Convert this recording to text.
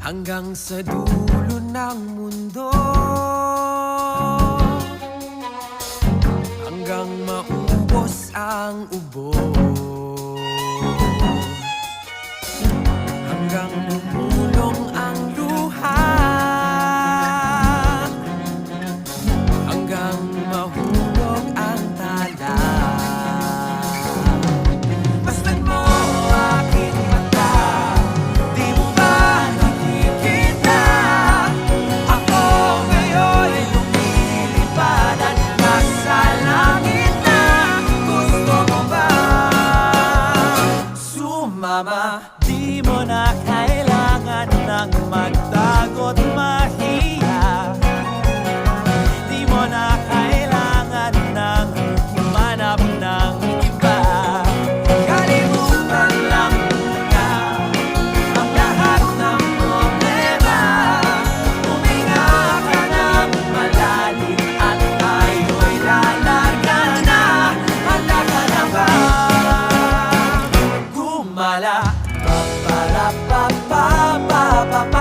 hanggang sa dulo ng mundo, hanggang maubos ang ubo, hanggang bumulong ang luha, hanggang mahulog ang tala. Masdan mo aking mata, di mo ba nakikita? Ako ngayon ay lumilipad at nasa langit na. Gusto mo ba sumama? Di mo na kailangan ng magtago't mahiya. Di mo na kailangan ng humanap ng iba. Kalimutan lang muna ang lahat ng problema. Huminga ka ng malalim at tayo'y lalarga na. Handa ka na ba gumala?